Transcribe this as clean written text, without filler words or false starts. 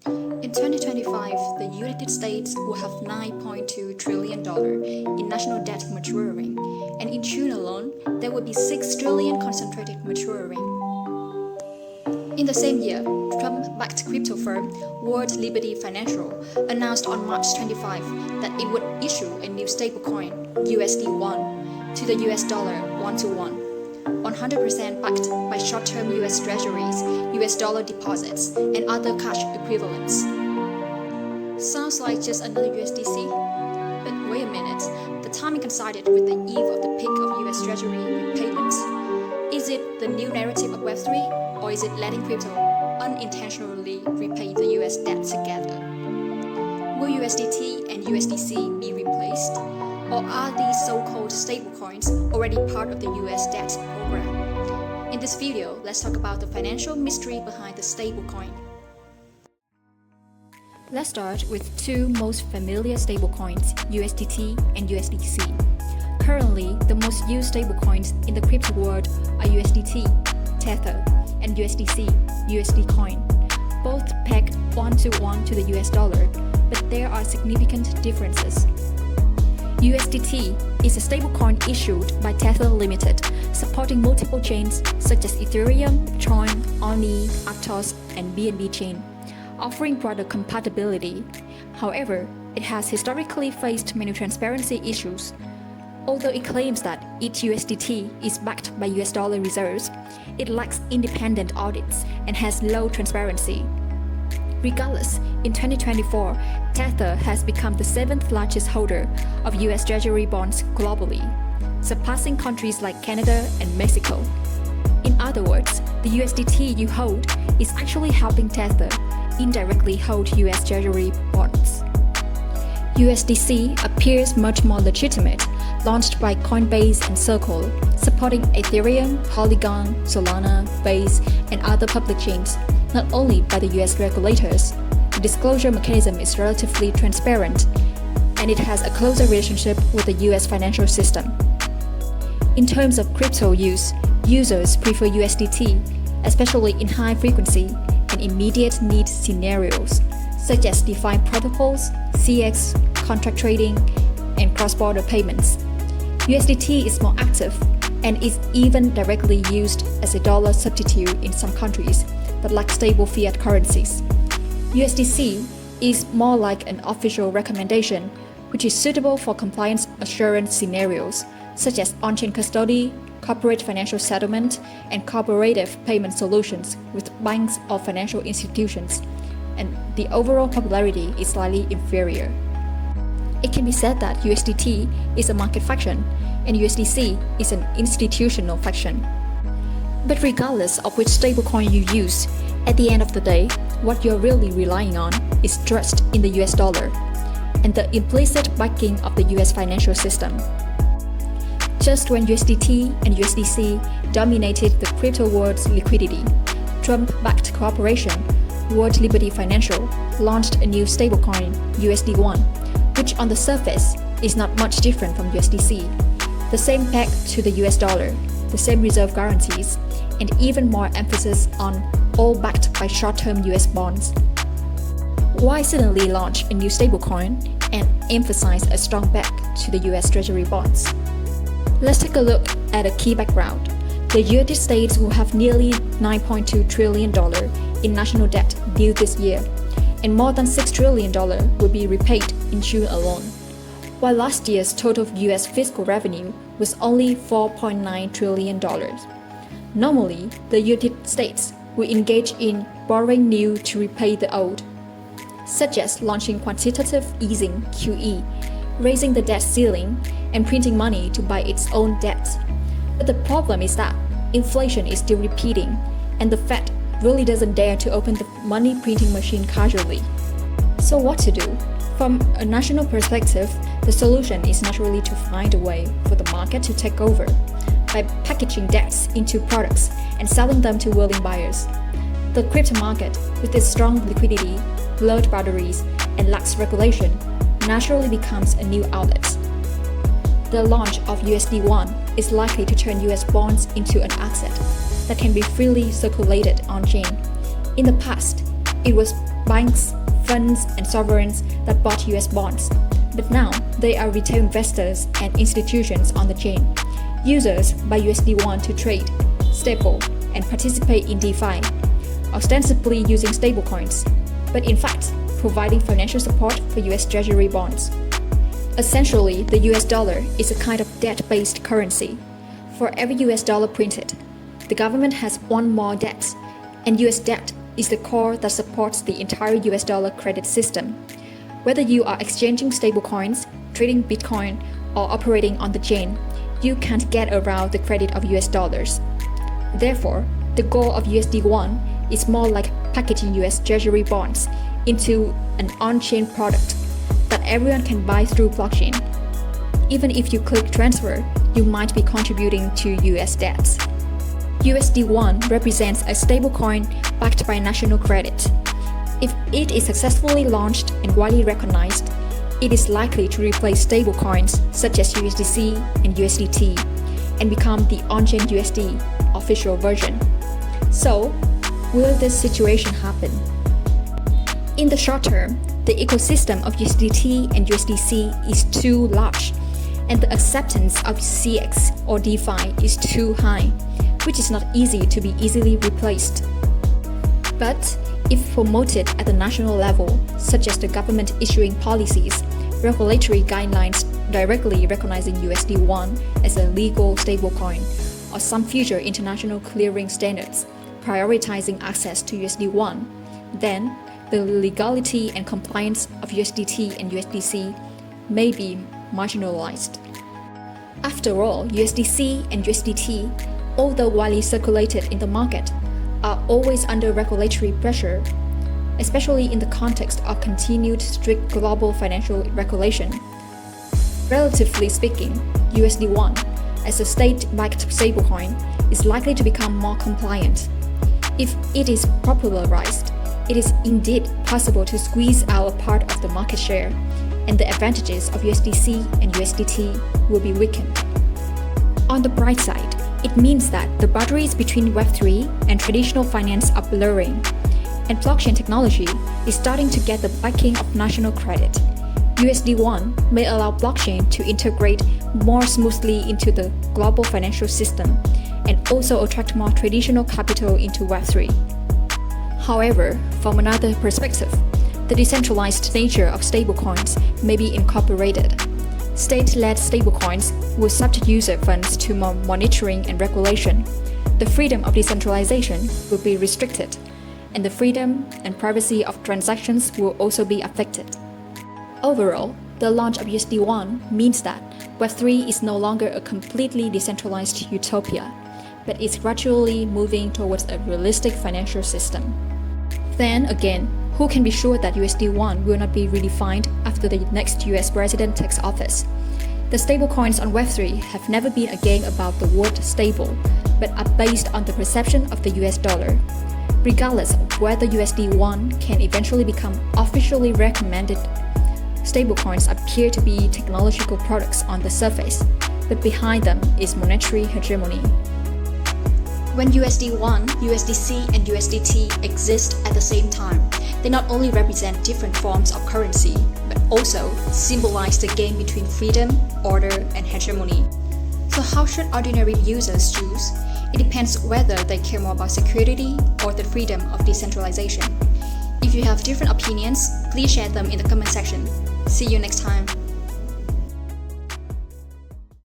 In 2025, the United States will have $9.2 trillion in national debt maturing, and in June alone, there will be $6 trillion concentrated maturing. In the same year, Trump-backed crypto firm World Liberty Financial announced on March 25 that it would issue a new stablecoin, USD1, to the US dollar 1-to-1. 100% backed by short-term US Treasuries, US dollar deposits, and other cash equivalents. Sounds like just another USDC? But wait a minute, the timing coincided with the eve of the peak of US Treasury repayments. Is it the new narrative of Web3, or is it letting crypto unintentionally repay the US debt together? Will USDT and USDC be replaced? Or are these so-called stablecoins already part of the US debt program? In this video, let's talk about the financial mystery behind the stablecoin. Let's start with two most familiar stablecoins, USDT and USDC. Currently, the most used stablecoins in the crypto world are USDT, Tether, and USDC, USDcoin, both pegged 1-to-1 to the US dollar, but there are significant differences. USDT is a stablecoin issued by Tether Limited, supporting multiple chains such as Ethereum, Tron, Oni, Aptos, and BNB chain, offering broader compatibility. However, it has historically faced many transparency issues. Although it claims that each USDT is backed by US dollar reserves, it lacks independent audits and has low transparency. Regardless, in 2024, Tether has become the 7th largest holder of US Treasury bonds globally, surpassing countries like Canada and Mexico. In other words, the USDT you hold is actually helping Tether indirectly hold US Treasury bonds. USDC appears much more legitimate, launched by Coinbase and Circle, supporting Ethereum, Polygon, Solana, Base, and other public chains, not only by the US regulators. The disclosure mechanism is relatively transparent, and it has a closer relationship with the US financial system. In terms of crypto use, users prefer USDT, especially in high-frequency and immediate need scenarios, such as DeFi protocols, CX, contract trading, and cross-border payments. USDT is more active and is even directly used as a dollar substitute in some countries that lack stable fiat currencies. USDC is more like an official recommendation, which is suitable for compliance assurance scenarios, such as on-chain custody, corporate financial settlement, and cooperative payment solutions with banks or financial institutions, and the overall popularity is slightly inferior. It can be said that USDT is a market faction, and USDC is an institutional faction. But regardless of which stablecoin you use, at the end of the day, what you're really relying on is trust in the US dollar and the implicit backing of the US financial system. Just when USDT and USDC dominated the crypto world's liquidity, Trump-backed corporation World Liberty Financial launched a new stablecoin, USD1, which on the surface is not much different from USDC. The same peg to the US dollar, the same reserve guarantees, and even more emphasis on all backed by short-term US bonds. Why suddenly launch a new stablecoin and emphasize a strong back to the US Treasury bonds? Let's take a look at a key background. The United States will have nearly $9.2 trillion in national debt due this year, and more than $6 trillion will be repaid in June alone. While last year's total US fiscal revenue was only $4.9 trillion. Normally, the United States will engage in borrowing new to repay the old, such as launching quantitative easing (QE), raising the debt ceiling, and printing money to buy its own debt. But the problem is that inflation is still repeating, and the Fed really doesn't dare to open the money printing machine casually. So what to do? From a national perspective, the solution is naturally to find a way for the market to take over by packaging debts into products and selling them to willing buyers. The crypto market, with its strong liquidity, load boundaries, and lax regulation, naturally becomes a new outlet. The launch of USD1 is likely to turn US bonds into an asset that can be freely circulated on-chain. In the past, it was banks, funds, and sovereigns that bought US bonds. But now, they are retail investors and institutions on the chain. Users buy USD1 to trade, staple, and participate in DeFi, ostensibly using stablecoins, but in fact, providing financial support for US Treasury bonds. Essentially, the US dollar is a kind of debt-based currency. For every US dollar printed, the government has one more debt, and US debt is the core that supports the entire US dollar credit system. Whether you are exchanging stablecoins, trading Bitcoin, or operating on the chain, you can't get around the credit of US dollars. Therefore, the goal of USD1 is more like packaging US Treasury bonds into an on-chain product that everyone can buy through blockchain. Even if you click transfer, you might be contributing to US debts. USD1 represents a stablecoin backed by national credit. If it is successfully launched and widely recognized, it is likely to replace stablecoins such as USDC and USDT and become the on-chain USD official version. So, will this situation happen? In the short term, the ecosystem of USDT and USDC is too large, and the acceptance of CX or DeFi is too high, which is not easy to be easily replaced. But if promoted at the national level, such as the government issuing policies, regulatory guidelines directly recognizing USD1 as a legal stablecoin, or some future international clearing standards prioritizing access to USD1, then the legality and compliance of USDT and USDC may be marginalized. After all, USDC and USDT, although widely circulated in the market, are always under regulatory pressure, especially in the context of continued strict global financial regulation. Relatively speaking, USD1, as a state-backed stablecoin, is likely to become more compliant. If it is popularized, it is indeed possible to squeeze out a part of the market share, and the advantages of USDC and USDT will be weakened. On the bright side, it means that the boundaries between Web3 and traditional finance are blurring, and blockchain technology is starting to get the backing of national credit. USD1 may allow blockchain to integrate more smoothly into the global financial system and also attract more traditional capital into Web3. However, from another perspective, the decentralized nature of stablecoins may be incorporated. State-led stablecoins will subject user funds to more monitoring and regulation. The freedom of decentralization will be restricted, and the freedom and privacy of transactions will also be affected. Overall, the launch of USD1 means that Web3 is no longer a completely decentralized utopia, but is gradually moving towards a realistic financial system. Then again, who can be sure that USD1 will not be redefined after the next US president takes office? The stablecoins on Web3 have never been a game about the word stable, but are based on the perception of the US dollar. Regardless of whether USD1 can eventually become officially recommended, stablecoins appear to be technological products on the surface, but behind them is monetary hegemony. When USD1, USDC, and USDT exist at the same time, they not only represent different forms of currency, but also symbolize the game between freedom, order, and hegemony. So how should ordinary users choose? It depends whether they care more about security or the freedom of decentralization. If you have different opinions, please share them in the comment section. See you next time.